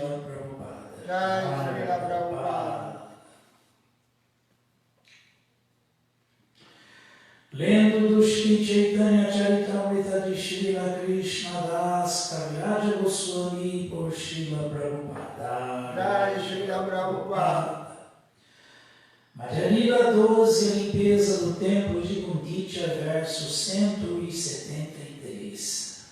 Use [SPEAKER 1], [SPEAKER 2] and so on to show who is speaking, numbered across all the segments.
[SPEAKER 1] Srila Prabhupada.
[SPEAKER 2] Jai Srila Prabhupada.
[SPEAKER 1] Lendo do Shri Chaitanya Charitamrita de Srila Krishna Das Kaviraja Goswami por Srila Prabhupada.
[SPEAKER 2] Jai Srila Prabhupada.
[SPEAKER 1] Madhya Lila 12, a limpeza do templo de Gunditya, verso 173.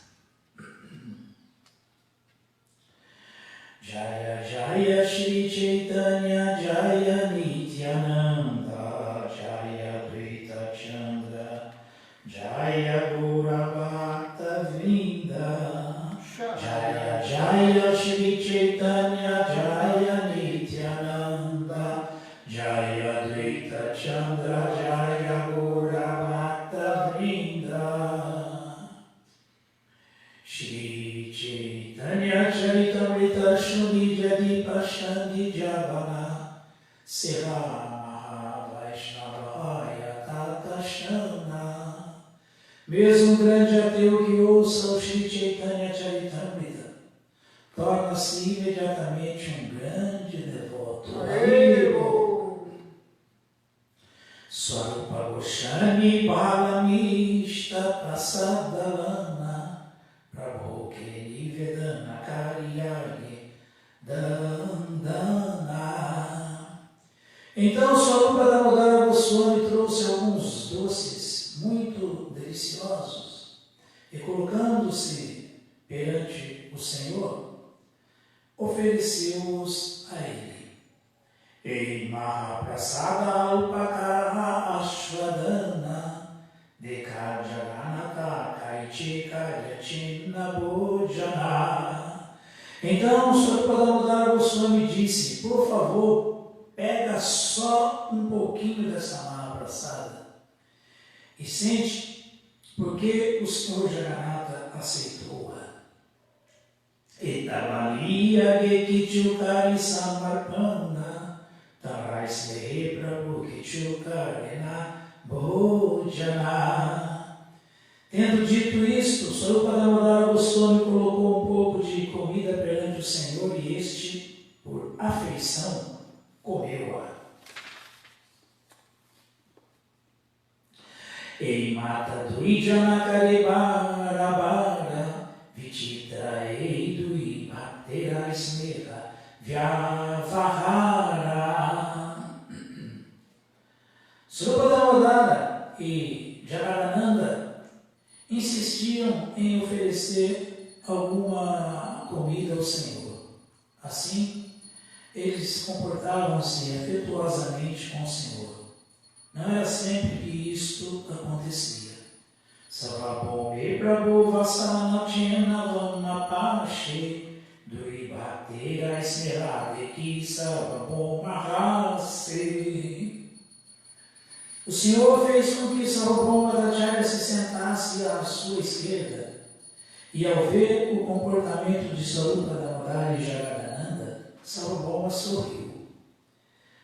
[SPEAKER 1] Jaya Jaya Shri Chaitanya Jaya Nityananda Jaya Dvaita Chandra Jaya Gaura Bhakta Vrinda Jaya Jaya Shri Chaitanya Jaya Nityananda Jaya Dvaita Chandra Jaya Gaura Bhakta Vrinda Shri Chaitanya Charitamrita Shri Jadi Pashandi Javana Seha Maha Vaishnavaya Tata Shana. Mesmo grande ateu que ouça o Shri Chaitanya Charitamrita torna-se imediatamente um grande devoto. Swarupa Goswami Palamishta Prasadalana Prabhu Keli Vedana Karyagi Dandana. Então Swarupa Damodara Goswami trouxe alguns doces muito deliciosos e, colocando-se perante o Senhor, ofereceu-os a ele. Ei Mahaprasada Alpakara Ashwadana Dekajaganata Kaichika Yachinna Bhojana. Então Swarupa Damodara Goswami disse: por favor, pega só um pouquinho dessa Mahaprasada e sente porque o Senhor Jagannatha aceitou-a. Etavalia Gekichukari Samarpana Tarai Snehi Prabhu Kichukarena Bhojana. Tendo dito isto, Swarupa Damodara Goswami colocou um pouco de comida perante o Senhor e este, por afeição, comeu-a. Ei Mata Duijana Karibarabara Vichitra Eidui Bhaktera Sneha Vyavahara. Swarupa Damodara e Jagadananda insistiam em oferecer alguma comida ao Senhor. Assim, eles comportavam-se afetuosamente com o Senhor. Não era sempre que isto acontecia. Savabhome Prabhu Vasanachena Vanapache Duribhatera Esmerade Savabhomahase. O Senhor fez com que Sarvabhaumacharya se sentasse à sua esquerda, e ao ver o comportamento de Swarupa Damodara e Jagadananda, Sarvabhauma sorriu.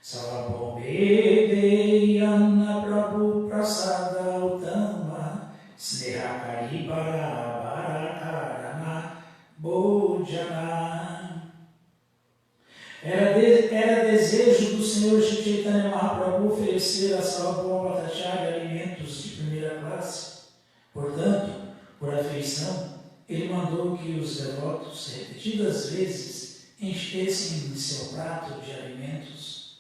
[SPEAKER 1] Sarvabhaume Deyana Prabhu Prasada Utama Snehakari Barakarana Bhojana. Era desejo do Senhor Shri Chaitanya Mahaprabhu oferecer a Sarvabhaumacharya alimentos de primeira classe. Portanto, por afeição, ele mandou que os devotos repetidas vezes enchessem de seu prato de alimentos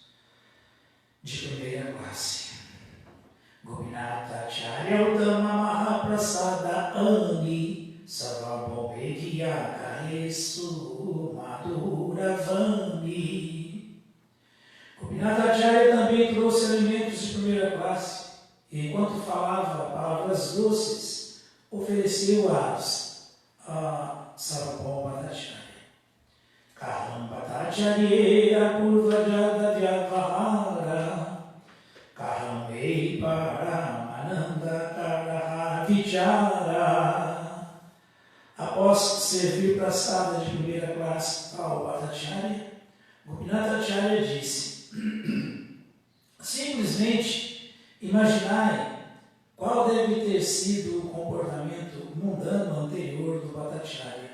[SPEAKER 1] de primeira classe. Gopinatha Acharya Uttama Mahaprasada Ani Sarvabhaume Gyakaresu Maduravani. Gopinatha Acharya também trouxe alimentos de primeira classe e, enquanto falava palavras doces, ofereceu-as a Sarvabhaumacharya. Kaham Bhattacharya Purvajada Vyavahara Kaham Ei Paramananda Karaha Vichara. Após servir praçada de primeira classe ao Bhattacharya, Gopinatha Acharya disse: simplesmente imaginai qual deve ter sido o comportamento mundano anterior do Bhattacharya.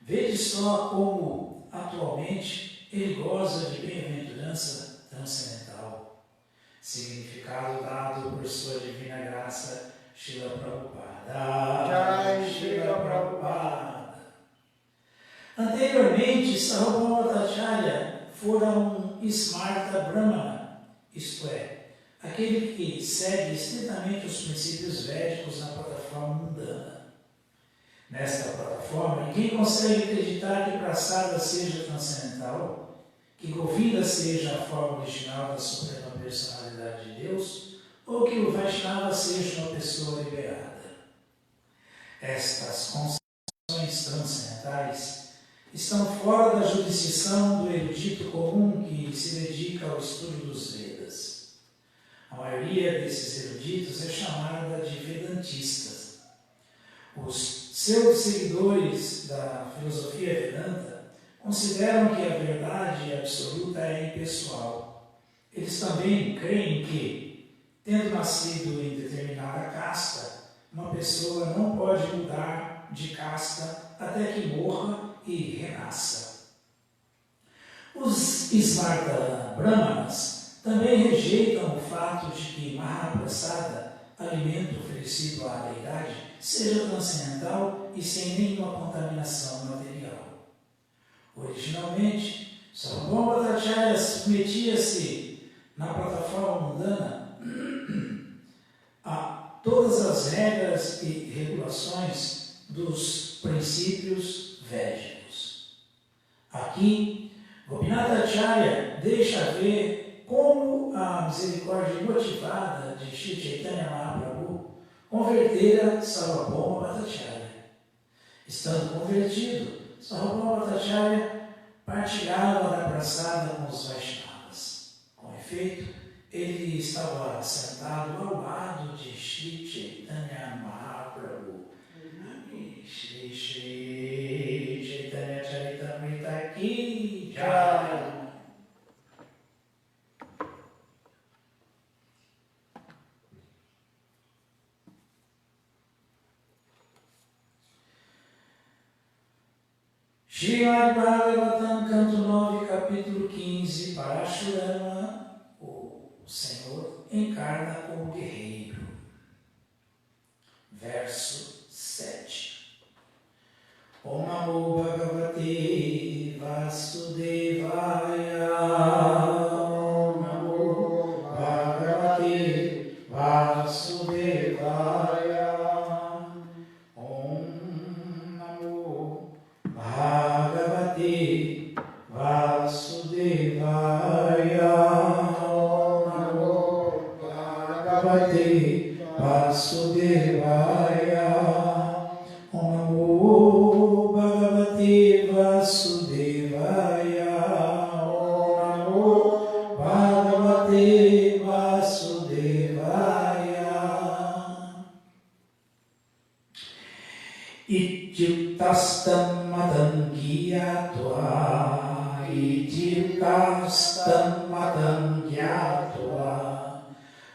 [SPEAKER 1] Vede só como atualmente, ele goza de bem-aventurança transcendental, significado dado por sua divina graça, Srila Prabhupada.
[SPEAKER 2] Jai Srila Prabhupada.
[SPEAKER 1] Anteriormente, Sarvabhauma Bhattacharya fora um Smarta Brahmana, isto é, aquele que segue estritamente os princípios védicos na plataforma mundana. Nesta plataforma, ninguém consegue acreditar que Prasada seja transcendental, que Govinda seja a forma original da Suprema Personalidade de Deus, ou que o Vaishnava seja uma pessoa liberada. Estas concepções transcendentais estão fora da jurisdição do erudito comum que se dedica ao estudo dos Vedas. A maioria desses eruditos é chamada de Vedantistas. Os pseudo-seguidores da filosofia Vedanta consideram que a verdade absoluta é impessoal. Eles também creem que, tendo nascido em determinada casta, uma pessoa não pode mudar de casta até que morra e renasça. Os Smarta Brahmanas também rejeitam o fato de que Mahaprasada, alimento oferecido à deidade, seja transcendental e sem nenhuma contaminação material. Originalmente, Sarvabhauma Bhattacharya submetia-se na plataforma mundana a todas as regras e regulações dos princípios védicos. Aqui, Gopinath Acharya deixa ver como a misericórdia motivada de Shri Chaitanya Mahaprabhu convertera Sarvabhauma Bhattacharya. Estando convertido, Sarvabhauma Bhattacharya partilhava da praçada com os Vaishnavas. Com efeito, ele estava sentado ao lado de Shri Chaitanya Mahaprabhu. Shri Shri Chaitanya Charitamrita Ki Jai. Srimad Bhagavatam, canto 9, capítulo 15, Parashurama, o Senhor encarna como guerreiro. Verso 7. Om Namo Bhagavate Vasudevaya. Om Namo Bhagavate Vasudevaya. Om Namo Bhagavate Vasudevaya. Om Namo Bhagavate Vasudevaya. Om Namo Bhagavate Vasudevaya. Om Namo Bhagavate Vasudevaya. Ityuktastam madam gyatva. Ityuktastam madam gyatva.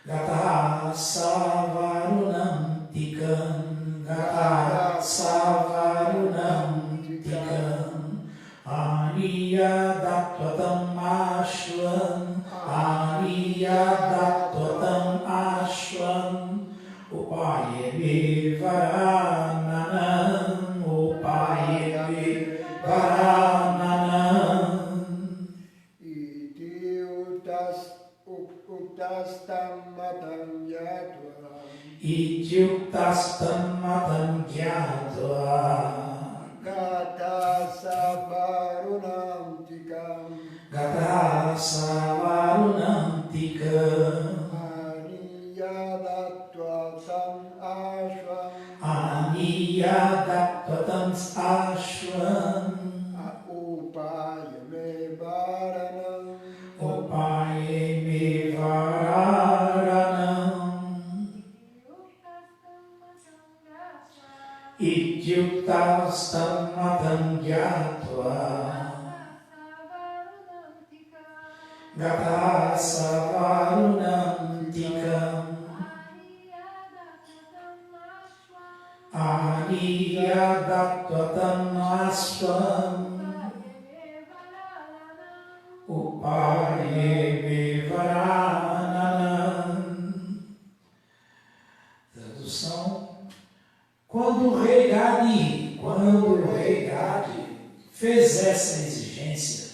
[SPEAKER 1] Gata savarunam tikam. Gata savarunam tikam. Aniya dattvatam ashvam. Aniya dattvatam ashvam. Upayeme varananam. Upayeme varananam.
[SPEAKER 2] Iti uttastam matam yatva.
[SPEAKER 1] Ityuktastam matam gyatva.
[SPEAKER 2] Gata savarunam tikam.
[SPEAKER 1] Gata savarunam tikam.
[SPEAKER 2] Aniyadatvatam ashvam.
[SPEAKER 1] Aniyadatvatam ashvam.
[SPEAKER 2] Upayame varanam.
[SPEAKER 1] Upayeme varanam. Ityuktastam matam gyatva. Gata savarunam tikam. Aniyadatvatam ashvam. fez essa exigência.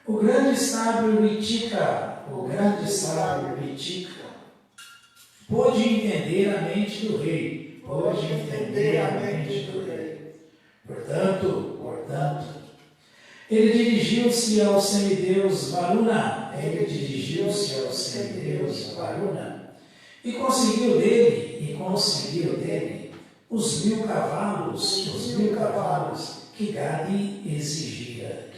[SPEAKER 1] O grande sábio Ritika, pôde entender a mente do rei. Portanto, ele dirigiu-se ao semideus Varuna. E conseguiu dele os 1000 cavalos que Gade exigira.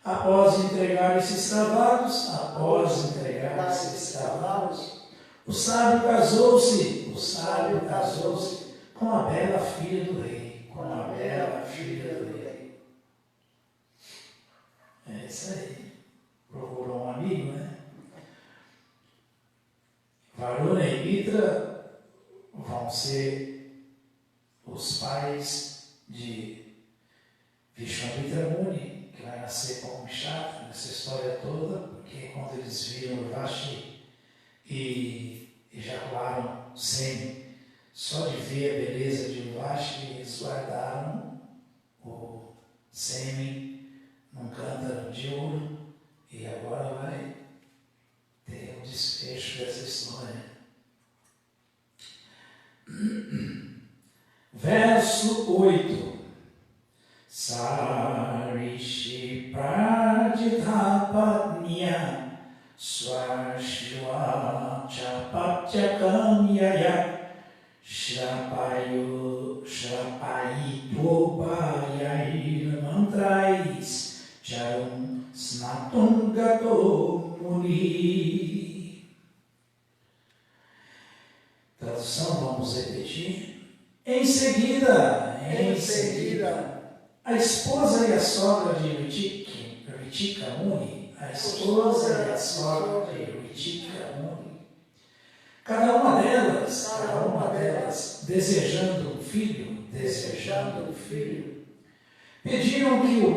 [SPEAKER 1] Após entregar esses cavalos, o sábio casou-se com a bela filha do rei. É isso aí. Procurou um amigo, né? Varuna e Mitra vão ser os pais de Vishwamitra Muni, que vai nascer como Kshatriya nessa história toda, porque quando eles viram Urvashi e ejacularam sêmen, só de ver a beleza de Urvashi, eles guardaram o sêmen num cântaro de ouro, e agora vai ter um desfecho dessa história. Verso 8. Sarishi Praditapatnya Swashva Chapatyakamyaya Shrapayitobhayayir mantrais Charum Snatum Gato Muni. Tradução, vamos repetir. Em seguida, a esposa e a sogra de Ritika Muni, cada uma delas desejando um filho, pediram que o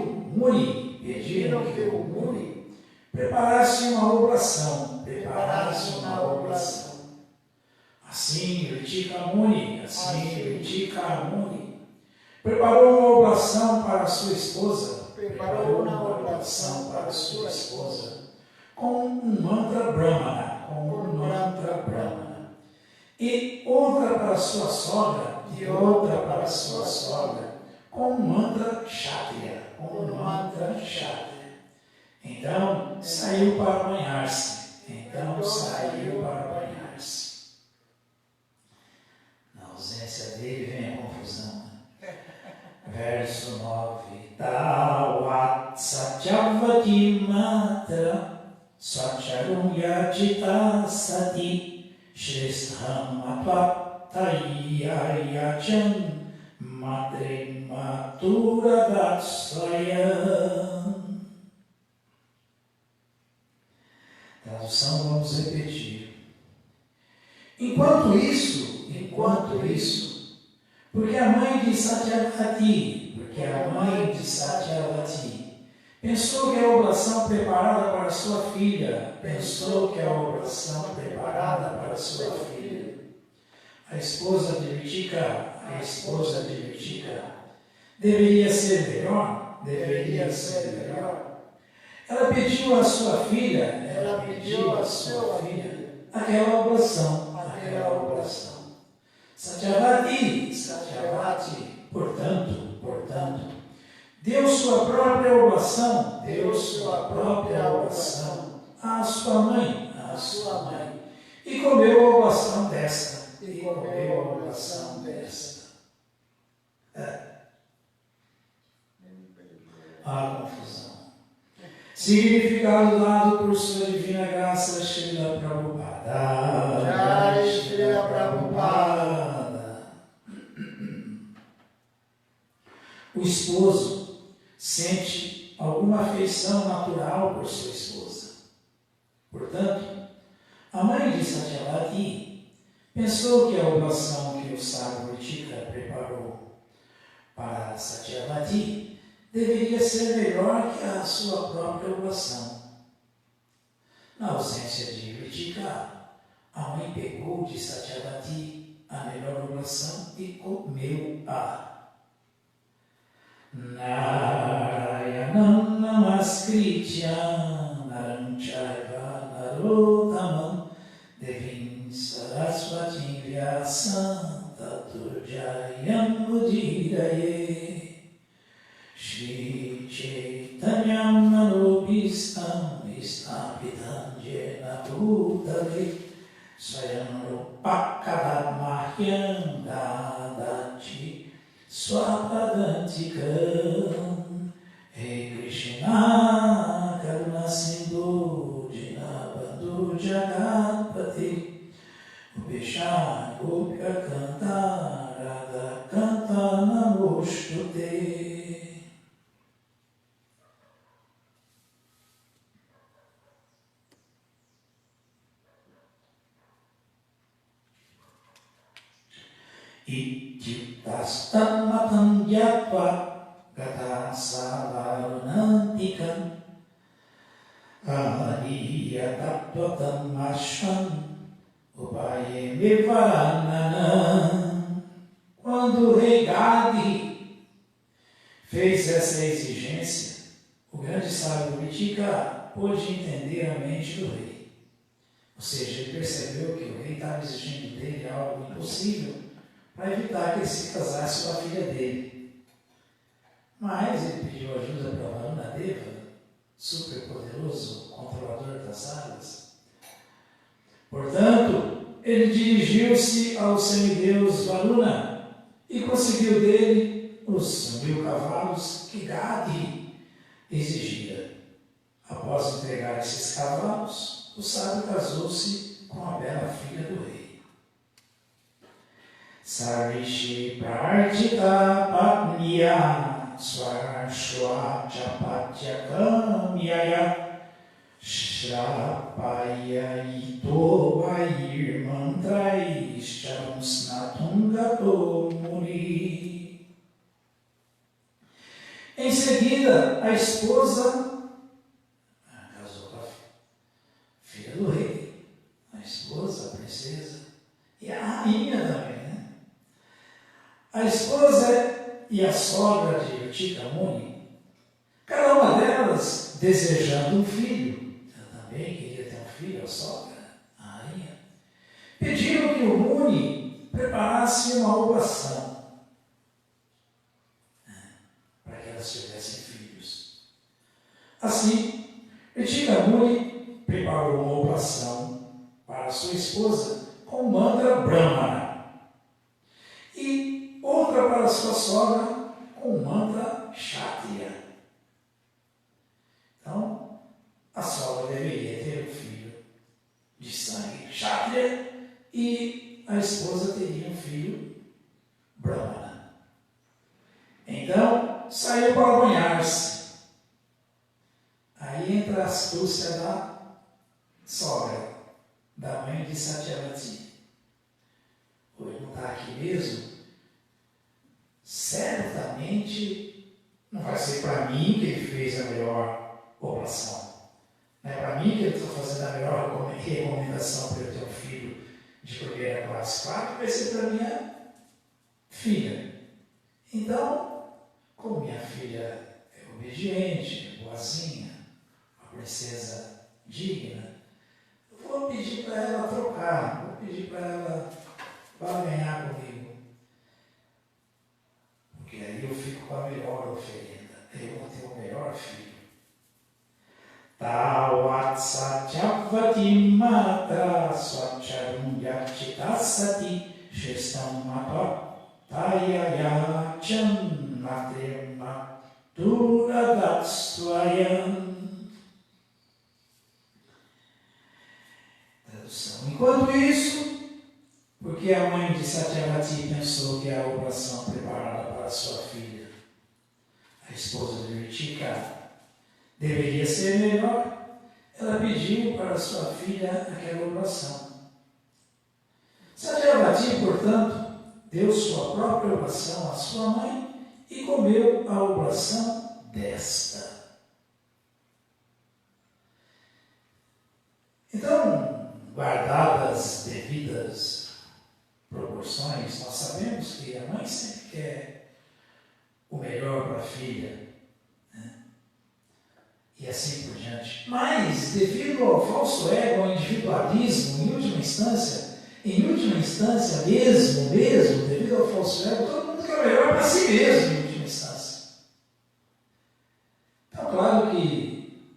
[SPEAKER 1] Muni preparasse uma oblação. Assim, Ritika Muni preparou uma oblação para sua esposa, com um mantra Brahmana, e outra para sua sogra, com um mantra Kshatriya, Então saiu para banhar-se. Na ausência dele vem a confusão. Verso 9. Tawat satyavati matra sacharum yachita sati shrishtham atvatayayachan madre matura datsvayam. Tradução, vamos repetir. Enquanto isso, porque a mãe de Satyavati pensou que a oblação preparada para sua filha, a esposa de Ritika, deveria ser melhor, ela pediu à sua filha, aquela oblação. Satyavati, portanto, deu sua própria oblação à sua mãe, e comeu a oblação desta. A confusão. Significado dado por sua divina graça, Srila Prabhupada.
[SPEAKER 2] Jai Srila Prabhupada.
[SPEAKER 1] O esposo sente alguma afeição natural por sua esposa. Portanto, a mãe de Satyavati pensou que a oblação que o sábio Ritika preparou para Satyavati deveria ser melhor que a sua própria oblação. Na ausência de Ritika, a mãe pegou de Satyavati a melhor oblação e comeu-a. Narayanam namaskrityam naram chaiva narotamam devim saraswatim vyasam tato jayam mudiraye Shri Chaitanyam Manobhistam Vistapidam Jena Bhutale Swayam Rupakadamahyam Dadati Swapadantikam Hey Krishna Karuna Sindhu Dinabandhu Jagatpati Upesha Gopya Kanta Radha Kanta Namoshtute. Ityuktastam matam gyatva gata savarunantikam ahaniyatatvatam ashvam upayeme varananam. Quando o rei Gadi fez essa exigência, o grande sábio Vitika pôde entender a mente do rei. Ou seja, ele percebeu que o rei estava exigindo dele algo impossível para evitar que ele se casasse com a filha dele. Mas ele pediu ajuda para Varunadeva, superpoderoso controlador das águas. Portanto, ele dirigiu-se ao semideus Varuna e conseguiu dele os 1000 cavalos que Gadi exigia. Após entregar esses cavalos, o sábio casou-se com a bela filha do rei. Sarishi Prarjita Patniya Swarshwa Chapatyakamyaya Shrapaya Ito Vair Mantrai Shamsnatungato Muri. Em seguida, a esposa casou com a filha do rei, a esposa, a princesa e a rainha também. A esposa e a sogra de Utika Muni, cada uma delas desejando um filho, eu também queria ter um filho, a sogra, a rainha, pediram que o Muni preparasse uma oblação para que elas tivessem filhos. Assim, Utika Muni preparou uma oblação para sua esposa com o mantra Brahmana. E outra para sua sogra com o mantra Kshatriya. Então, a sogra deveria ter um filho de sangue Kshatriya e a esposa teria um filho Brahmana. Então, saiu para banhar-se. Aí entra a astúcia da sogra, da mãe de Satyavati. Hoje não está aqui mesmo. Certamente não vai ser para mim que ele fez a melhor oblação. Não é para mim que ele está fazendo a melhor recomendação para eu ter um filho de primeira classe. Claro que vai ser para minha filha. Então, como minha filha é obediente, boazinha, uma princesa digna, eu vou pedir para ela trocar, vou pedir para ela barganhar comigo. Porque aí eu fico com a melhor oferenda. Eu vou ter o melhor filho. Tawat satyavati matra swacharum yachitasati shestam mata tayayacham matrema duradatsvayam. Tradução. Enquanto isso, porque a mãe de Satyavati pensou que a oblação preparada para sua filha, a esposa de Utika, deveria ser melhor, ela pediu para sua filha aquela oblação. Satyavati, portanto, deu sua própria oblação à sua mãe e comeu a oblação desta. Então, guardadas devidas proporções, nós sabemos que a mãe sempre quer o melhor para a filha, né? E assim por diante. Mas, devido ao falso ego, ao individualismo, em última instância, mesmo, devido ao falso ego, todo mundo quer o melhor para si mesmo, em última instância. Então, claro que,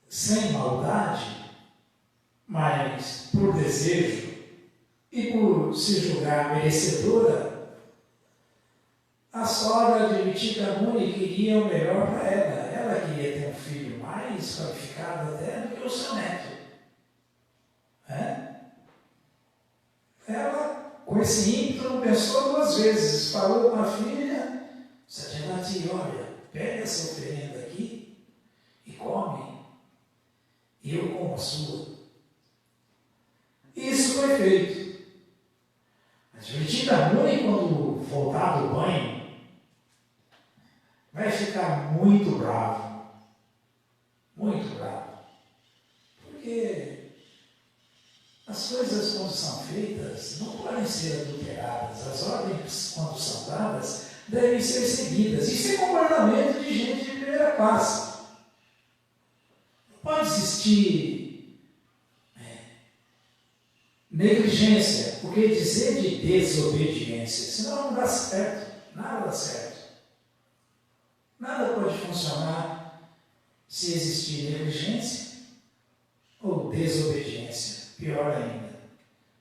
[SPEAKER 1] sem maldade, mas por desejo e por se julgar merecedora, a sogra de Viticamuni queria o melhor para ela. Ela queria ter um filho mais qualificado até do que o seu neto. Ela, com esse ímpeto, não pensou duas vezes. Falou com a filha: Satyavati, olha, pega essa oferenda aqui e come, e eu como a sua. Isso foi feito. Mas Viticamuni, quando voltar do banho, vai ficar muito bravo. Muito bravo. Porque as coisas, quando são feitas, não podem ser adulteradas. As ordens, quando são dadas, devem ser seguidas. Isso é comportamento de gente de primeira classe. Não pode existir negligência, porque dizer de desobediência, senão não dá certo, nada dá certo. Nada pode funcionar se existir negligência ou desobediência, pior ainda.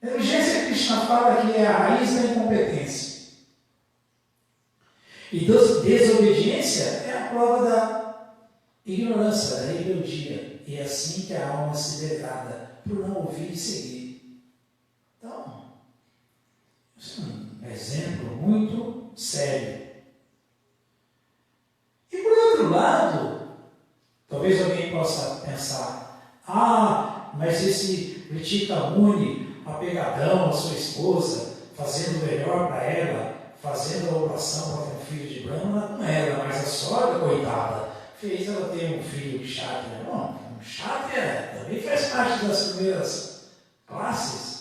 [SPEAKER 1] Negligência, Krishna fala que é a raiz da incompetência. E desobediência é a prova da ignorância, da rebeldia. E é assim que a alma se degrada, por não ouvir e seguir. Então, isso é um exemplo muito sério. E por outro lado, talvez alguém possa pensar: mas esse Viticamuni, apegadão à sua esposa, fazendo o melhor para ela, fazendo a oração para ter um filho de Brahma, não era, mas a sogra, coitada, fez ela ter um filho de Kshatriya. Não, um Kshatriya também faz parte das primeiras classes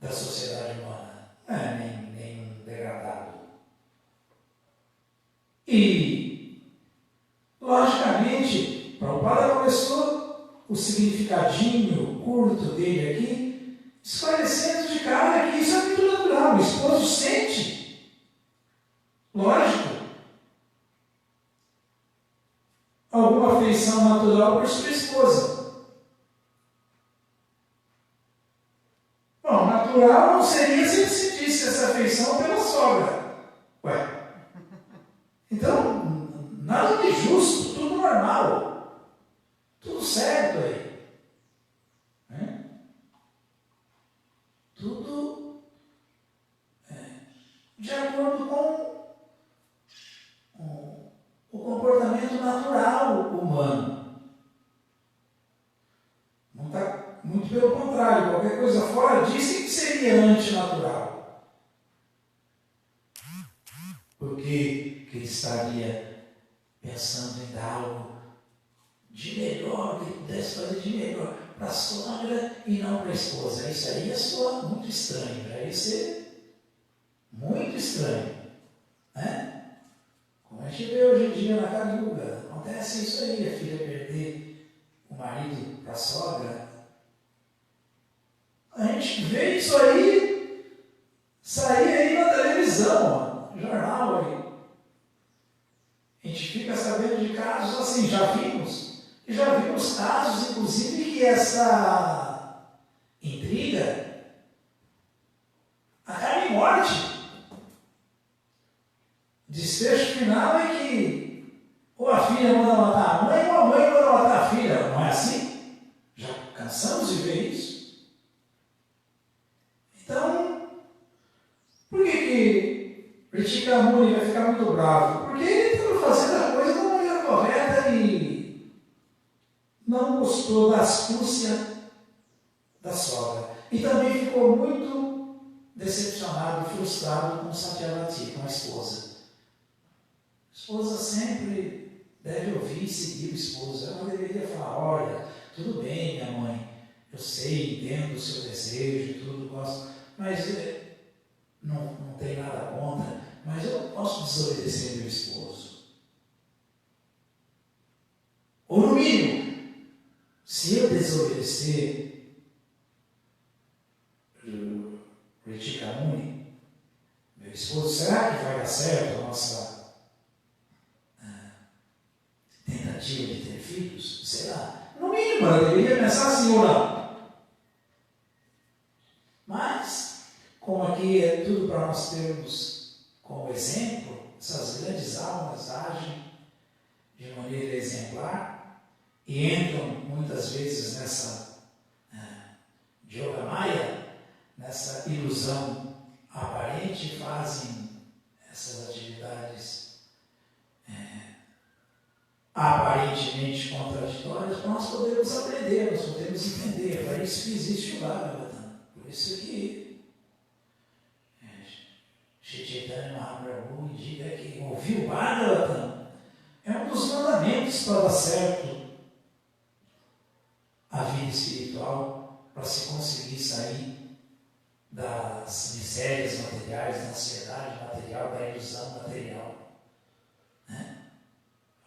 [SPEAKER 1] da sociedade humana, não é nem um degradado. E, logicamente, Prabhupada começou o significadinho curto dele aqui, esclarecendo de cara que isso é muito natural, o esposo sente. Lógico. Alguma afeição natural por sua esposa. Bom, natural não seria se ele sentisse essa afeição pela sogra. Então, nada de justo, tudo normal. Tudo certo aí. Tudo de acordo com o comportamento natural humano. Não está muito pelo contrário, qualquer coisa fora disso que seria antinatural. Porque ele estaria pensando em dar algo de melhor, que pudesse fazer de melhor para a sogra e não para a esposa. Isso aí ia soar muito estranho, ia ser muito estranho. Né? Como a gente vê hoje em dia na Kali Yuga, acontece isso aí, a filha perder o marido para a sogra. A gente vê isso aí sair aí na televisão, no jornal aí. A gente fica sabendo de casos assim, já vimos casos, inclusive, que essa intriga acaba em morte. O desfecho final é que ou a filha manda matar a mãe, ou a mãe manda matar a filha. Não é assim? Já cansamos de ver isso. Então, por que Viticamuni vai ficar muito bravo? Porque ele estava fazendo a coisa da maneira correta e não gostou da astúcia da sogra. E também ficou muito decepcionado, frustrado com Satyavati, com a esposa. A esposa sempre deve ouvir e seguir o esposo. Ela deveria falar: olha, tudo bem, minha mãe, eu sei, entendo o seu desejo, tudo, gosto, mas posso desobedecer meu esposo? Ou no mínimo, se eu desobedecer Richikamuni, meu esposo, será que vai dar certo a nossa tentativa de ter filhos? Será? No mínimo, eu deveria pensar assim ou não. Mas, como aqui é tudo para nós termos como exemplo, essas grandes almas agem de maneira exemplar e entram muitas vezes nessa Yoga Maya, nessa ilusão aparente, e fazem essas atividades aparentemente contraditórias para nós podermos aprender, nós podermos entender. Para isso que existe o Bhagavatam. Por isso que Shri Chaitanya Mahaprabhu indica que ouvir o Bhagavatam é um dos mandamentos para dar certo a vida espiritual, para se conseguir sair das misérias materiais, da ansiedade material, da ilusão material.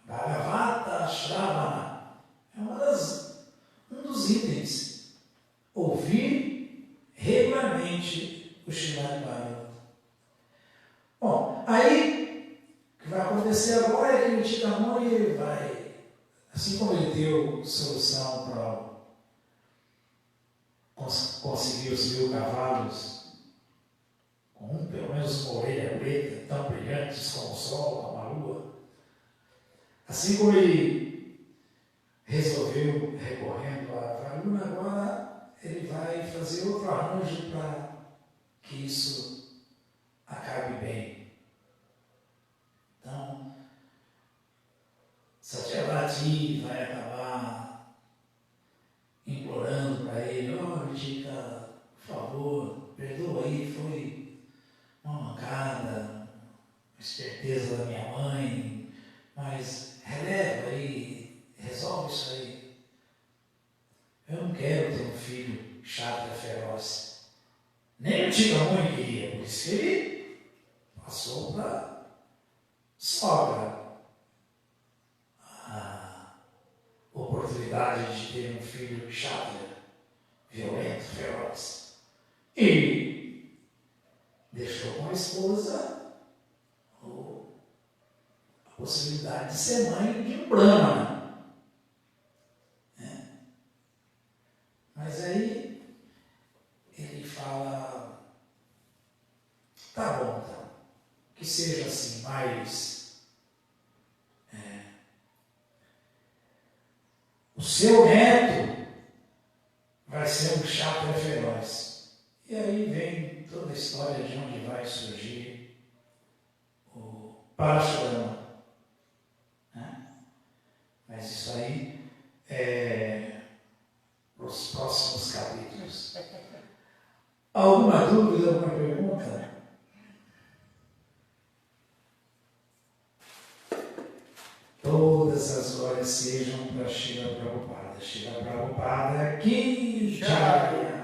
[SPEAKER 1] Bhagavata Shravana é um dos itens. Ouvir regularmente o Srimad Bhagavatam. Bom, aí o que vai acontecer agora é que o Chikamuni vai, assim como ele deu solução para conseguir os 1000 cavalos, com pelo menos uma orelha preta, tão brilhantes como o sol, como a lua, assim como ele resolveu, recorrendo a Varuna, agora ele vai fazer outro arranjo para que isso acabe bem. Então, Satyavati vai acabar implorando para ele: Ritika, por favor, perdoa aí, foi uma mancada, uma esperteza da minha mãe, mas releva aí, resolve isso aí. Eu não quero ter um filho chato e feroz. Nem o Chikamuni queria, por isso que ele passou para sogra a oportunidade de ter um filho chato, violento, feroz. E deixou com a esposa a possibilidade de ser mãe de um Brahmana. Mas aí ele fala: tá bom, então, que seja assim, mais o seu neto vai ser um chato e feroz. E aí vem toda a história de onde vai surgir o Parashurama. Mas isso aí é para os próximos capítulos. Alguma dúvida, alguma pergunta? Todas as glórias sejam para Srila Prabhupada. Srila Prabhupada, Ki Jaya.